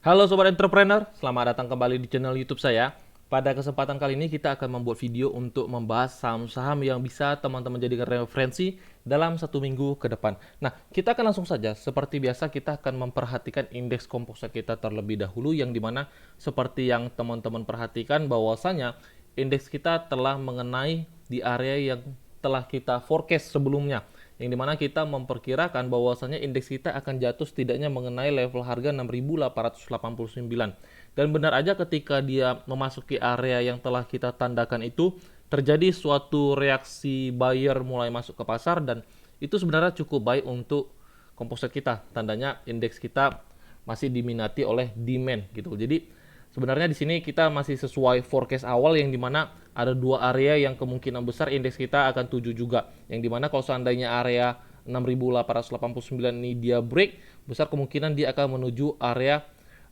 Halo Sobat Entrepreneur, selamat datang kembali di channel YouTube saya. Pada kesempatan kali ini kita akan membuat video untuk membahas saham-saham yang bisa teman-teman jadikan referensi dalam 1 minggu ke depan. Nah, kita akan langsung saja. Seperti biasa kita akan memperhatikan indeks komposit kita terlebih dahulu, yang dimana seperti yang teman-teman perhatikan bahwasanya indeks kita telah mengenai di area yang telah kita forecast sebelumnya, yang dimana kita memperkirakan bahwasanya indeks kita akan jatuh setidaknya mengenai level harga 6.889. Dan benar aja ketika dia memasuki area yang telah kita tandakan itu, terjadi suatu reaksi buyer mulai masuk ke pasar, dan itu sebenarnya cukup baik untuk komposit kita. Tandanya indeks kita masih diminati oleh demand gitu. Jadi sebenarnya di sini kita masih sesuai forecast awal, yang dimana ada dua area yang kemungkinan besar indeks kita akan tuju juga. Yang dimana kalau seandainya area 6.889 ini dia break, besar kemungkinan dia akan menuju area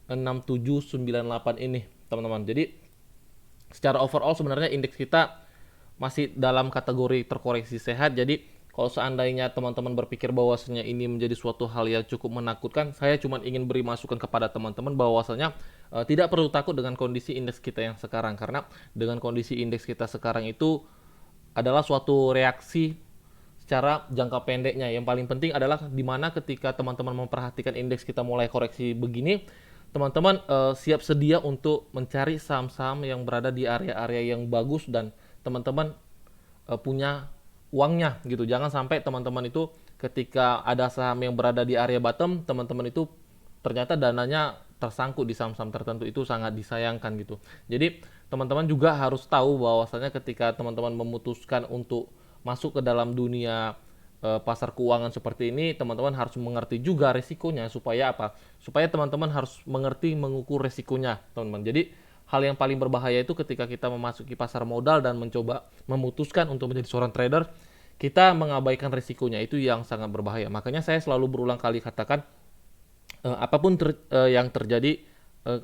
6798 ini, teman-teman. Jadi secara overall sebenarnya indeks kita masih dalam kategori terkoreksi sehat. Jadi kalau seandainya teman-teman berpikir bahwasanya ini menjadi suatu hal yang cukup menakutkan, saya cuma ingin beri masukan kepada teman-teman bahwasanya tidak perlu takut dengan kondisi indeks kita yang sekarang, karena dengan kondisi indeks kita sekarang itu adalah suatu reaksi secara jangka pendeknya. Yang paling penting adalah dimana ketika teman-teman memperhatikan indeks kita mulai koreksi begini, teman-teman siap sedia untuk mencari saham-saham yang berada di area-area yang bagus, dan teman-teman punya uangnya gitu. Jangan sampai teman-teman itu ketika ada saham yang berada di area bottom, teman-teman itu ternyata dananya tersangkut di saham-saham tertentu. Itu sangat disayangkan gitu. Jadi teman-teman juga harus tahu bahwasanya ketika teman-teman memutuskan untuk masuk ke dalam dunia pasar keuangan seperti ini, teman-teman harus mengerti juga resikonya. Supaya apa? Supaya teman-teman harus mengerti mengukur resikonya, teman-teman. Jadi hal yang paling berbahaya itu ketika kita memasuki pasar modal dan mencoba memutuskan untuk menjadi seorang trader, kita mengabaikan risikonya. Itu yang sangat berbahaya. Makanya saya selalu berulang kali katakan, apapun yang terjadi,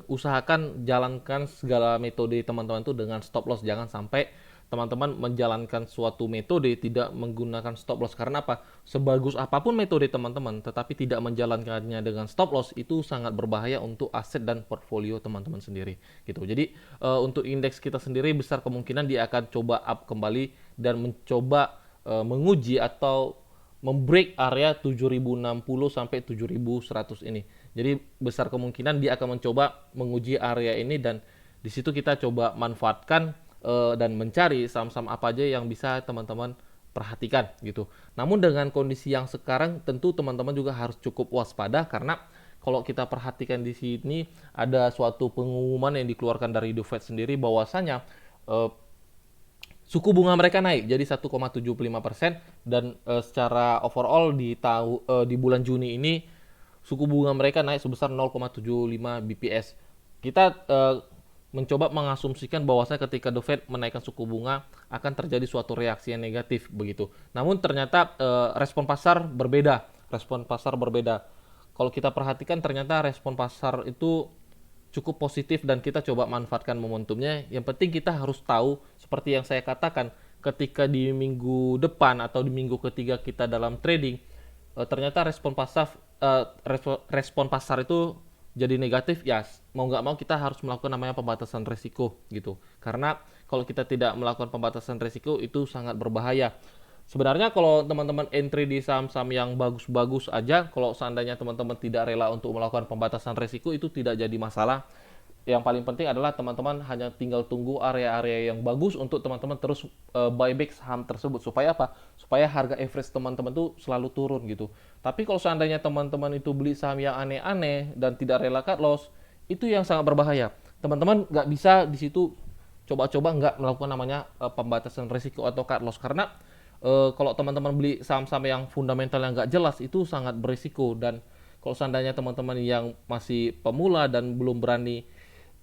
usahakan jalankan segala metode teman-teman itu dengan stop loss. Jangan sampai teman-teman menjalankan suatu metode tidak menggunakan stop loss. Karena apa? Sebagus apapun metode teman-teman, tetapi tidak menjalankannya dengan stop loss, itu sangat berbahaya untuk aset dan portfolio teman-teman sendiri gitu. Jadi untuk indeks kita sendiri besar kemungkinan dia akan coba up kembali dan mencoba menguji atau membreak area 7060 sampai 7100 ini. Jadi besar kemungkinan dia akan mencoba menguji area ini, dan di situ kita coba manfaatkan dan mencari saham-saham apa aja yang bisa teman-teman perhatikan gitu. Namun dengan kondisi yang sekarang tentu teman-teman juga harus cukup waspada, karena kalau kita perhatikan di sini ada suatu pengumuman yang dikeluarkan dari The Fed sendiri bahwasanya suku bunga mereka naik jadi 1,75%, dan secara overall di bulan Juni ini suku bunga mereka naik sebesar 0,75 BPS. Kita mencoba mengasumsikan bahwasanya ketika The Fed menaikkan suku bunga akan terjadi suatu reaksi yang negatif begitu. Namun ternyata respon pasar berbeda. Respon pasar berbeda. Kalau kita perhatikan ternyata respon pasar itu cukup positif, dan kita coba manfaatkan momentumnya. Yang penting kita harus tahu, seperti yang saya katakan, ketika di minggu depan atau di minggu ketiga kita dalam trading, ternyata respon pasar itu jadi negatif, ya mau nggak mau kita harus melakukan namanya pembatasan risiko gitu. Karena kalau kita tidak melakukan pembatasan risiko itu sangat berbahaya. Sebenarnya kalau teman-teman entry di saham-saham yang bagus-bagus aja, kalau seandainya teman-teman tidak rela untuk melakukan pembatasan risiko, itu tidak jadi masalah. Yang paling penting adalah teman-teman hanya tinggal tunggu area-area yang bagus untuk teman-teman terus buyback saham tersebut. Supaya apa? Supaya harga average teman-teman tuh selalu turun gitu. Tapi kalau seandainya teman-teman itu beli saham yang aneh-aneh dan tidak rela cut loss, itu yang sangat berbahaya. Teman-teman nggak bisa di situ coba-coba nggak melakukan namanya pembatasan risiko atau cut loss. Karena kalau teman-teman beli saham-saham yang fundamental yang nggak jelas, itu sangat berisiko. Dan kalau seandainya teman-teman yang masih pemula dan belum berani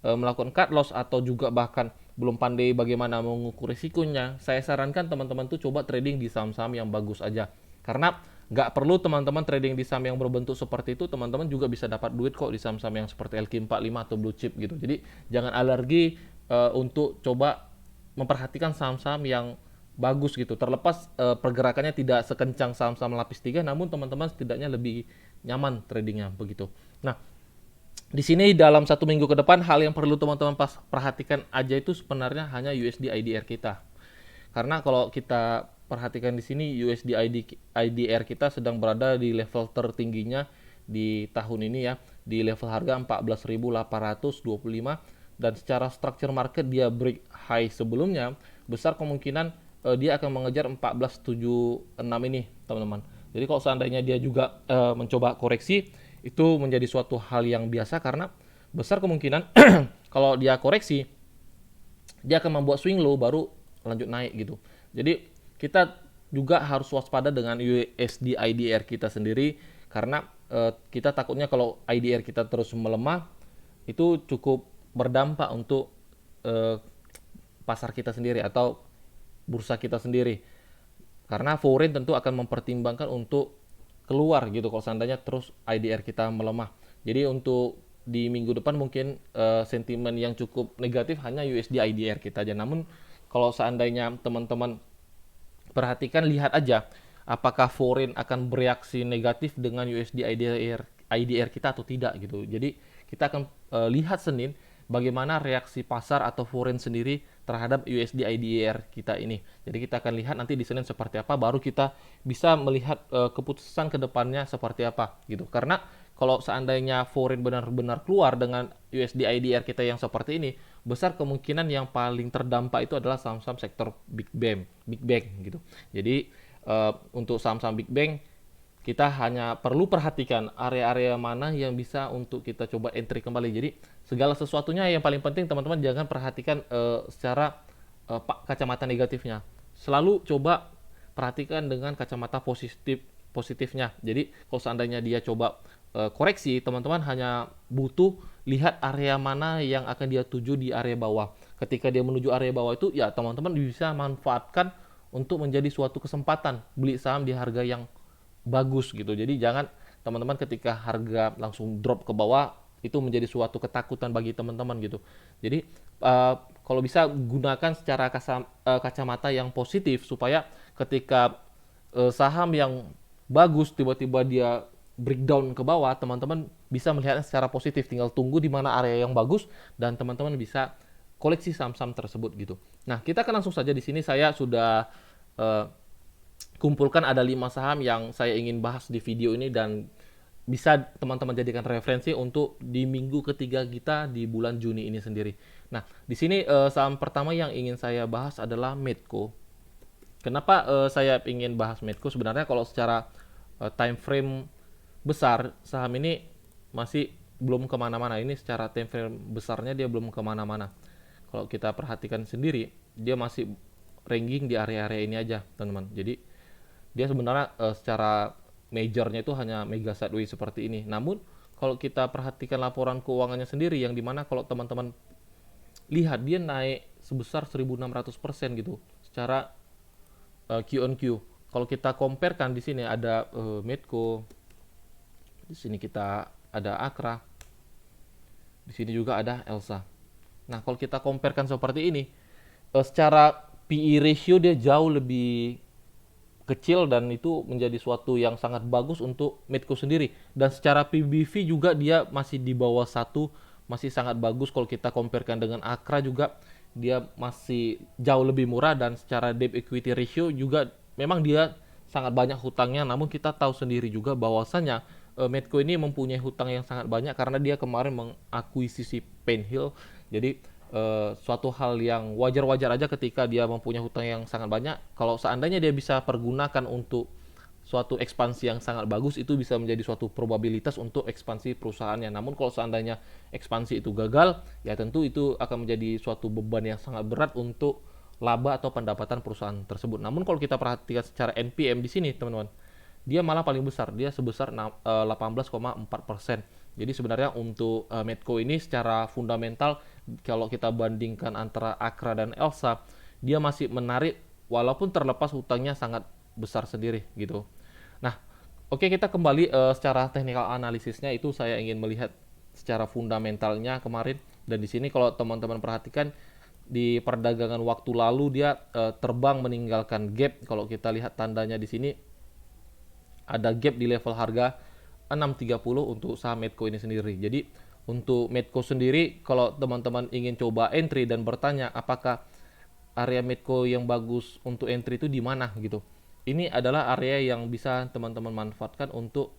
melakukan cut loss, atau juga bahkan belum pandai bagaimana mengukur risikonya, saya sarankan teman-teman tuh coba trading di saham-saham yang bagus aja. Karena nggak perlu teman-teman trading di saham yang berbentuk seperti itu, teman-teman juga bisa dapat duit kok di saham-saham yang seperti LQ45 atau blue chip gitu. Jadi jangan alergi untuk coba memperhatikan saham-saham yang bagus gitu. Terlepas pergerakannya tidak sekencang saham-saham lapis 3, namun teman-teman setidaknya lebih nyaman tradingnya begitu. Nah, Di sini dalam 1 minggu ke depan hal yang perlu teman-teman perhatikan aja itu sebenarnya hanya USD IDR kita. Karena kalau kita perhatikan di sini USD IDR kita sedang berada di level tertingginya di tahun ini ya, di level harga 14.825, dan secara structure market dia break high sebelumnya, besar kemungkinan dia akan mengejar 14.76 ini, teman-teman. Jadi kalau seandainya dia juga mencoba koreksi, itu menjadi suatu hal yang biasa karena besar kemungkinan kalau dia koreksi dia akan membuat swing low baru lanjut naik gitu. Jadi kita juga harus waspada dengan USD IDR kita sendiri karena kita takutnya kalau IDR kita terus melemah itu cukup berdampak untuk eh, pasar kita sendiri atau bursa kita sendiri. Karena foreign tentu akan mempertimbangkan untuk keluar gitu kalau seandainya terus IDR kita melemah. Jadi untuk di minggu depan mungkin sentimen yang cukup negatif hanya USD IDR kita aja. Namun kalau seandainya teman-teman perhatikan, lihat aja apakah foreign akan bereaksi negatif dengan USD IDR kita atau tidak gitu. Jadi kita akan lihat Senin bagaimana reaksi pasar atau foreign sendiri terhadap USD IDR kita ini. Jadi kita akan lihat nanti di Senin seperti apa, baru kita bisa melihat keputusan kedepannya seperti apa gitu. Karena kalau seandainya foreign benar-benar keluar dengan USD IDR kita yang seperti ini, besar kemungkinan yang paling terdampak itu adalah saham-saham sektor Big Bang gitu. Jadi untuk saham-saham Big Bang kita hanya perlu perhatikan area-area mana yang bisa untuk kita coba entry kembali. Jadi segala sesuatunya yang paling penting teman-teman jangan perhatikan secara kacamata negatifnya. Selalu coba perhatikan dengan kacamata positifnya. Jadi kalau seandainya dia coba koreksi, teman-teman hanya butuh lihat area mana yang akan dia tuju di area bawah. Ketika dia menuju area bawah itu, ya teman-teman bisa manfaatkan untuk menjadi suatu kesempatan beli saham di harga yang bagus gitu. Jadi jangan teman-teman ketika harga langsung drop ke bawah itu menjadi suatu ketakutan bagi teman-teman gitu. Jadi kalau bisa gunakan secara kacamata yang positif supaya ketika saham yang bagus tiba-tiba dia breakdown ke bawah, teman-teman bisa melihatnya secara positif. Tinggal tunggu di mana area yang bagus dan teman-teman bisa koleksi saham-saham tersebut gitu. Nah, kita akan langsung saja. Di sini saya sudah uh, kumpulkan ada 5 saham yang saya ingin bahas di video ini dan bisa teman-teman jadikan referensi untuk di minggu ketiga kita di bulan Juni ini sendiri. Nah, di sini saham pertama yang ingin saya bahas adalah Medco. Kenapa saya ingin bahas Medco? Sebenarnya kalau secara time frame besar, saham ini masih belum kemana-mana. Ini secara time frame besarnya dia belum kemana-mana. Kalau kita perhatikan sendiri, dia masih ranking di area-area ini aja, teman-teman. Jadi dia sebenarnya secara majornya itu hanya mega sideways seperti ini. Namun kalau kita perhatikan laporan keuangannya sendiri, yang dimana kalau teman-teman lihat dia naik sebesar 1.600% gitu secara Q on Q. Kalau kita comparekan di sini ada Medco, di sini kita ada Akra, di sini juga ada Elsa. Nah, kalau kita comparekan seperti ini, secara PE ratio dia jauh lebih kecil dan itu menjadi suatu yang sangat bagus untuk Medco sendiri. Dan secara PBV juga dia masih di bawah 1, masih sangat bagus. Kalau kita comparekan dengan Akra juga dia masih jauh lebih murah, dan secara debt equity ratio juga memang dia sangat banyak hutangnya. Namun kita tahu sendiri juga bahwasanya Medco ini mempunyai hutang yang sangat banyak karena dia kemarin mengakuisisi Penhill. Jadi suatu hal yang wajar-wajar aja ketika dia mempunyai hutang yang sangat banyak. Kalau seandainya dia bisa pergunakan untuk suatu ekspansi yang sangat bagus, itu bisa menjadi suatu probabilitas untuk ekspansi perusahaannya. Namun kalau seandainya ekspansi itu gagal, ya tentu itu akan menjadi suatu beban yang sangat berat untuk laba atau pendapatan perusahaan tersebut. Namun kalau kita perhatikan secara NPM di sini, teman-teman, dia malah paling besar, dia sebesar 18,4%. Jadi sebenarnya untuk Medco ini secara fundamental kalau kita bandingkan antara Akra dan Elsa, dia masih menarik walaupun terlepas hutangnya sangat besar sendiri gitu. Nah, oke, kita kembali secara teknikal analisisnya itu saya ingin melihat secara fundamentalnya kemarin, dan di sini kalau teman-teman perhatikan di perdagangan waktu lalu dia terbang meninggalkan gap. Kalau kita lihat tandanya di sini ada gap di level harga 630 untuk saham Medco ini sendiri. Jadi Untuk Medco sendiri, kalau teman-teman ingin coba entry dan bertanya apakah area Medco yang bagus untuk entry itu di mana gitu. Ini adalah area yang bisa teman-teman manfaatkan untuk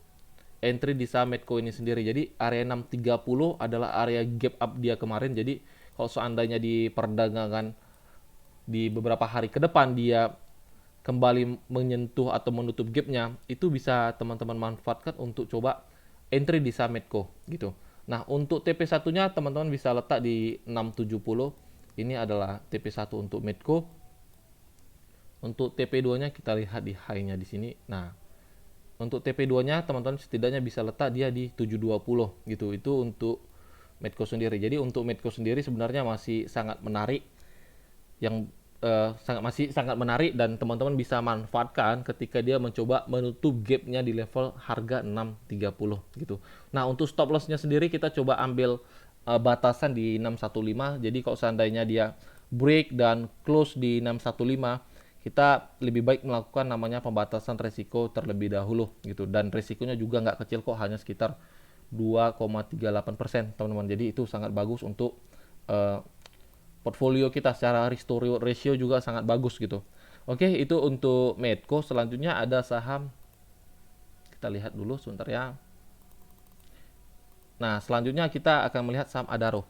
entry di saham Medco ini sendiri. Jadi area 630 adalah area gap up dia kemarin. Jadi kalau seandainya di perdagangan di beberapa hari ke depan dia kembali menyentuh atau menutup gapnya, itu bisa teman-teman manfaatkan untuk coba entry di saham Medco gitu. Nah, untuk TP1-nya teman-teman bisa letak di 670. Ini adalah TP1 untuk Medco. Untuk TP2-nya kita lihat di high-nya di sini. Nah, untuk TP2-nya teman-teman setidaknya bisa letak dia di 720 gitu. Itu untuk Medco sendiri. Jadi untuk Medco sendiri sebenarnya masih sangat menarik, yang masih sangat menarik, dan teman-teman bisa manfaatkan ketika dia mencoba menutup gapnya di level harga 630 gitu. Nah, untuk stop loss-nya sendiri kita coba ambil batasan di 615. Jadi kalau seandainya dia break dan close di 615, kita lebih baik melakukan namanya pembatasan resiko terlebih dahulu gitu. Dan resikonya juga nggak kecil kok, hanya sekitar 2,38% teman-teman. Jadi itu sangat bagus untuk uh, portfolio kita. Secara ratio juga sangat bagus gitu. Oke, itu untuk Medco. Selanjutnya ada saham, kita lihat dulu sebentar ya. Nah, selanjutnya kita akan melihat saham Adaro.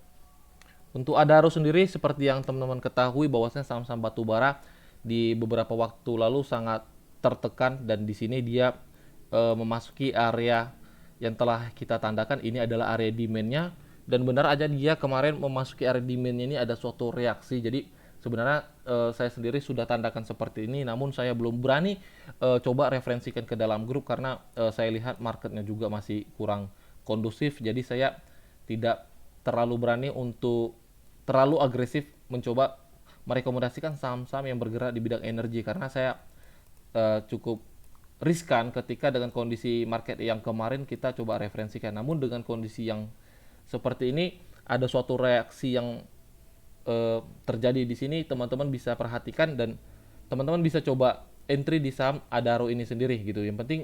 Untuk Adaro sendiri, seperti yang teman-teman ketahui bahwasanya saham-saham batubara di beberapa waktu lalu sangat tertekan, dan di sini dia memasuki area yang telah kita tandakan. Ini adalah area demand-nya, dan benar aja dia kemarin memasuki area demand-nya ini ada suatu reaksi. Jadi sebenarnya saya sendiri sudah tandakan seperti ini, namun saya belum berani coba referensikan ke dalam grup karena saya lihat marketnya juga masih kurang kondusif. Jadi saya tidak terlalu berani untuk terlalu agresif mencoba merekomendasikan saham-saham yang bergerak di bidang energi, karena saya cukup riskan ketika dengan kondisi market yang kemarin kita coba referensikan. Namun dengan kondisi yang seperti ini, ada suatu reaksi yang terjadi di sini, teman-teman bisa perhatikan dan teman-teman bisa coba entry di saham Adaro ini sendiri gitu. Yang penting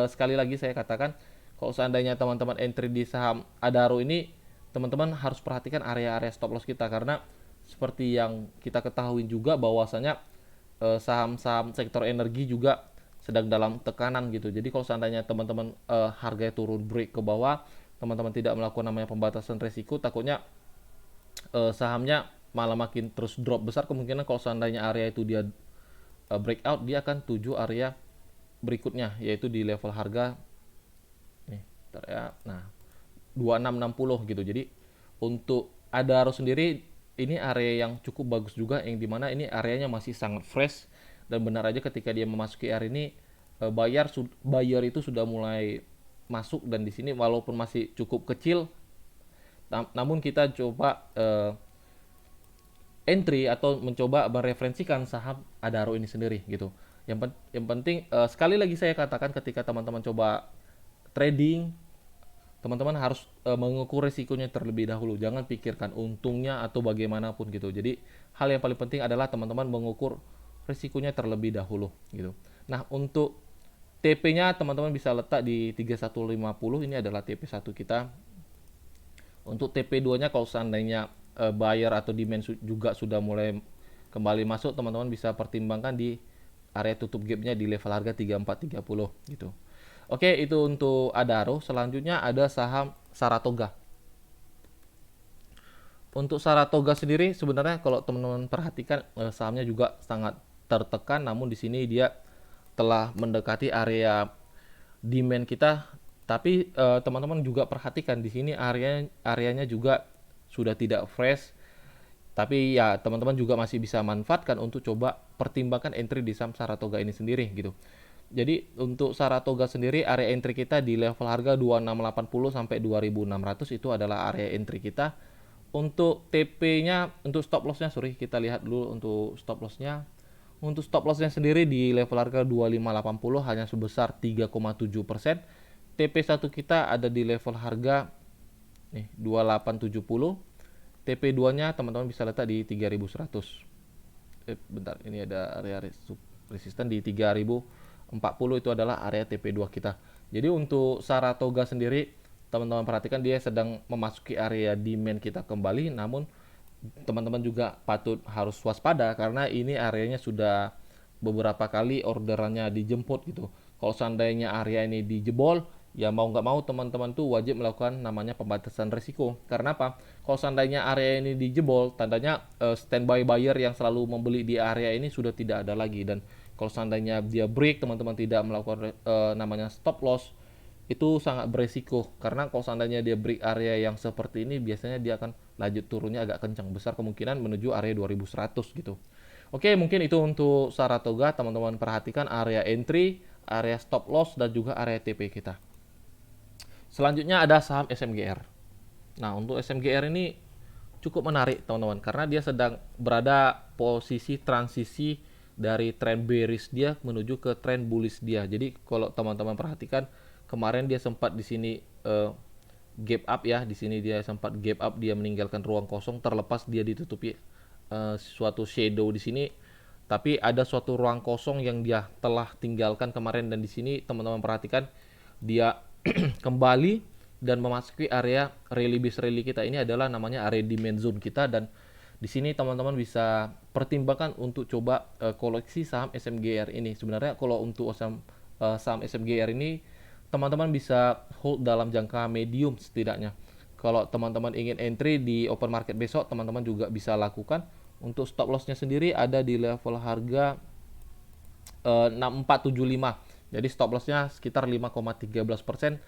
sekali lagi saya katakan, kalau seandainya teman-teman entry di saham Adaro ini, teman-teman harus perhatikan area-area stop loss kita, karena seperti yang kita ketahui juga bahwasanya saham-saham sektor energi juga sedang dalam tekanan gitu. Jadi kalau seandainya teman-teman harganya turun break ke bawah, teman-teman tidak melakukan namanya pembatasan resiko, takutnya sahamnya malah makin terus drop. Besar kemungkinan kalau seandainya area itu dia breakout, dia akan tuju area berikutnya, yaitu di level harga nih, ya. Nah, 2660 gitu. Jadi untuk Adaro sendiri ini area yang cukup bagus juga, yang dimana ini areanya masih sangat fresh, dan benar aja ketika dia memasuki area ini buyer itu sudah mulai masuk, dan di sini walaupun masih cukup kecil, namun kita coba entry atau mencoba mereferensikan saham Adaro ini sendiri gitu. Yang penting sekali lagi saya katakan, ketika teman-teman coba trading, teman-teman harus mengukur risikonya terlebih dahulu. Jangan pikirkan untungnya atau bagaimanapun gitu. Jadi hal yang paling penting adalah teman-teman mengukur risikonya terlebih dahulu gitu. Nah, untuk TP-nya teman-teman bisa letak di 3150. Ini adalah TP1 kita. Untuk TP2-nya kalau seandainya buyer atau demand juga sudah mulai kembali masuk, teman-teman bisa pertimbangkan di area tutup gapnya di level harga 3430 gitu. Oke, itu untuk Adaro. Selanjutnya ada saham Saratoga. Untuk Saratoga sendiri sebenarnya kalau teman-teman perhatikan sahamnya juga sangat tertekan, namun di sini dia telah mendekati area demand kita. Tapi teman-teman juga perhatikan di sini areanya juga sudah tidak fresh. Tapi ya teman-teman juga masih bisa manfaatkan untuk coba pertimbangkan entry di saham Saratoga ini sendiri gitu. Jadi untuk Saratoga sendiri area entry kita di level harga 2680 sampai 2600, itu adalah area entry kita. Untuk TP-nya, untuk stop loss-nya, sorry, kita lihat dulu untuk stop loss-nya. Untuk stop loss-nya sendiri di level harga 2580 hanya sebesar 3,7%. TP1 kita ada di level harga nih 2870. TP2-nya teman-teman bisa letak di 3100. Bentar, ini ada area resisten di 3040, itu adalah area TP2 kita. Jadi untuk Saratoga sendiri, teman-teman perhatikan dia sedang memasuki area demand kita kembali, namun teman-teman juga patut harus waspada karena ini areanya sudah beberapa kali orderannya dijemput gitu. Kalau seandainya area ini dijebol, ya mau nggak mau teman-teman tuh wajib melakukan namanya pembatasan risiko. Karena apa? Kalau seandainya area ini dijebol, tandanya standby buyer yang selalu membeli di area ini sudah tidak ada lagi. Dan kalau seandainya dia break, teman-teman tidak melakukan namanya stop loss, itu sangat beresiko karena kalau seandainya dia break area yang seperti ini biasanya dia akan lanjut turunnya agak kencang, besar kemungkinan menuju area 2100 gitu. Oke, mungkin itu untuk Saratoga. Teman-teman perhatikan area entry, area stop loss, dan juga area TP kita. Selanjutnya ada saham SMGR. Nah, untuk SMGR ini cukup menarik teman-teman karena dia sedang berada posisi transisi dari tren bearish dia menuju ke tren bullish dia. Jadi kalau teman-teman perhatikan kemarin dia sempat di sini gap up ya, di sini dia sempat gap up, dia meninggalkan ruang kosong terlepas dia ditutupi suatu shadow di sini, tapi ada suatu ruang kosong yang dia telah tinggalkan kemarin dan di sini teman-teman perhatikan dia kembali dan memasuki area rally base rally kita. Ini adalah namanya area demand zone kita dan di sini teman-teman bisa pertimbangkan untuk coba koleksi saham SMGR ini. Sebenarnya kalau untuk saham SMGR ini teman-teman bisa hold dalam jangka medium setidaknya. Kalau teman-teman ingin entry di open market besok, teman-teman juga bisa lakukan. Untuk stop lossnya sendiri ada di level harga 6475. Jadi stop lossnya sekitar 5,13%.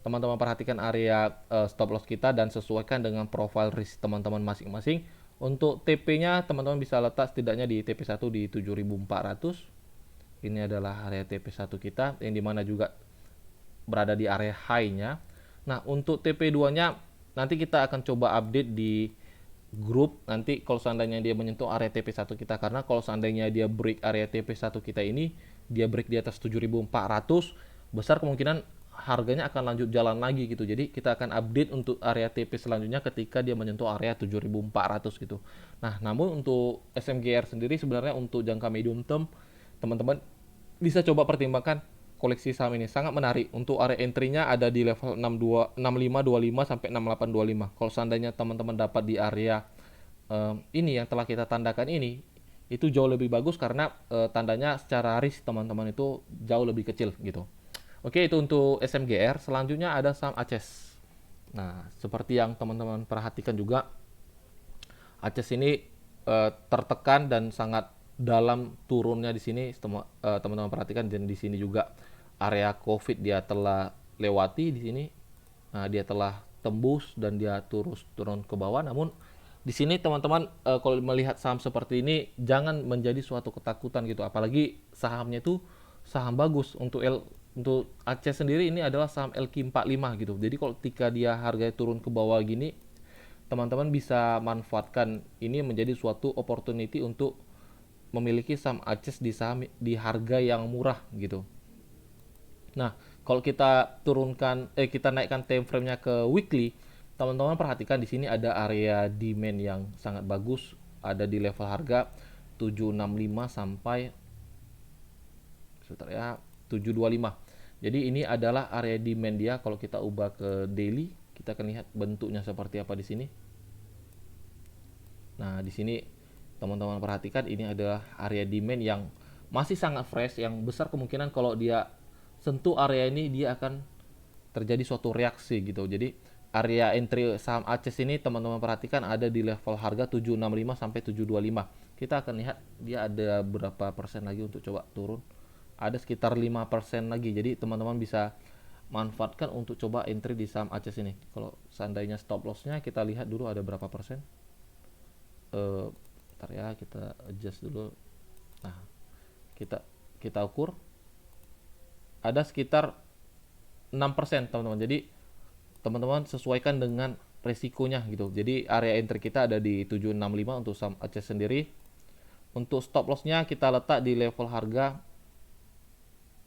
Teman-teman perhatikan area stop loss kita dan sesuaikan dengan profile risk teman-teman masing-masing. Untuk TP-nya teman-teman bisa letak setidaknya di TP1 di 7400. Ini adalah area TP1 kita yang dimana juga berada di area high-nya. Nah, untuk TP2-nya nanti kita akan coba update di grup nanti kalau seandainya dia menyentuh area TP1 kita, karena kalau seandainya dia break area TP1 kita ini, dia break di atas 7400, besar kemungkinan harganya akan lanjut jalan lagi gitu. Jadi kita akan update untuk area TP selanjutnya ketika dia menyentuh area 7400 gitu. Nah, namun untuk SMGR sendiri sebenarnya untuk jangka medium term teman-teman bisa coba pertimbangkan koleksi saham ini, sangat menarik. Untuk area entry-nya ada di level 6525 sampai 6825. Kalau seandainya teman-teman dapat di area ini yang telah kita tandakan ini, itu jauh lebih bagus karena tandanya secara risk teman-teman itu jauh lebih kecil gitu. Oke, itu untuk SMGR. Selanjutnya ada saham ACES. Nah, seperti yang teman-teman perhatikan juga, ACES ini tertekan dan sangat dalam turunnya di sini, teman-teman perhatikan, dan di sini juga area COVID dia telah lewati di sini. Nah, dia telah tembus dan dia turun ke bawah. Namun di sini teman-teman kalau melihat saham seperti ini jangan menjadi suatu ketakutan gitu. Apalagi sahamnya itu saham bagus. Untuk Aceh sendiri ini adalah saham LQ45 gitu. Jadi kalau ketika dia harganya turun ke bawah gini, teman-teman bisa manfaatkan ini menjadi suatu opportunity untuk memiliki saham ACES di harga yang murah gitu. Nah, kalau kita kita naikkan time frame-nya ke weekly, teman-teman perhatikan di sini ada area demand yang sangat bagus, ada di level harga 765 sampai sebentar ya, 725. Jadi ini adalah area demand dia. Kalau kita ubah ke daily, kita akan lihat bentuknya seperti apa di sini. Nah, di sini teman-teman perhatikan ini adalah area demand yang masih sangat fresh, yang besar kemungkinan kalau dia sentuh area ini dia akan terjadi suatu reaksi gitu. Jadi area entry saham ACES ini teman-teman perhatikan ada di level harga 765 sampai 725. Kita akan lihat dia ada berapa persen lagi untuk coba turun. Ada sekitar 5% lagi. Jadi teman-teman bisa manfaatkan untuk coba entry di saham ACES ini. Kalau seandainya stop loss-nya kita lihat dulu ada berapa persen. Bentar ya, kita adjust dulu. Nah, kita ukur ada sekitar 6% teman-teman. Jadi teman-teman sesuaikan dengan resikonya gitu. Jadi area entry kita ada di 765 untuk saham ACES sendiri. Untuk stop loss-nya kita letak di level harga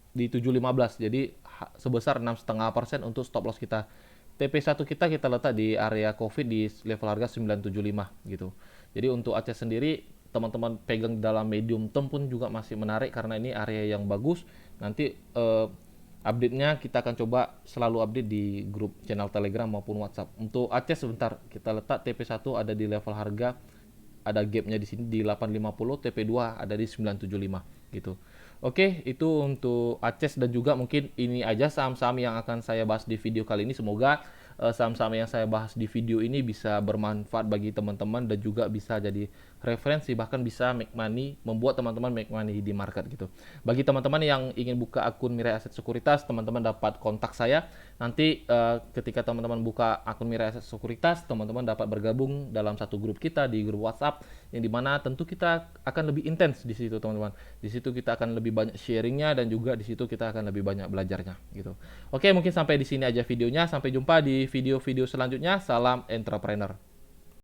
di 715. Jadi sebesar 6,5% untuk stop loss kita. TP1 kita letak di area COVID di level harga 975 gitu. Jadi untuk ACES sendiri teman-teman pegang dalam medium term pun juga masih menarik karena ini area yang bagus. Nanti update-nya kita akan coba selalu update di grup channel Telegram maupun WhatsApp. Untuk Aceh sebentar kita letak TP1 ada di level harga, ada gapnya di sini di 850, TP2 ada di 975 gitu. Oke, itu untuk Aceh, dan juga mungkin ini aja saham-saham yang akan saya bahas di video kali ini. Semoga saham-saham yang saya bahas di video ini bisa bermanfaat bagi teman-teman dan juga bisa jadi referensi, bahkan bisa make money, membuat teman-teman make money di market gitu. Bagi teman-teman yang ingin buka akun Mirai Aset Sekuritas, teman-teman dapat kontak saya. Nanti ketika teman-teman buka akun Mirai Aset Sekuritas, teman-teman dapat bergabung dalam satu grup kita di grup WhatsApp, yang dimana tentu kita akan lebih intens di situ teman-teman. Di situ kita akan lebih banyak sharingnya, dan juga di situ kita akan lebih banyak belajarnya gitu. Oke, mungkin sampai di sini aja videonya. Sampai jumpa di video-video selanjutnya. Salam entrepreneur.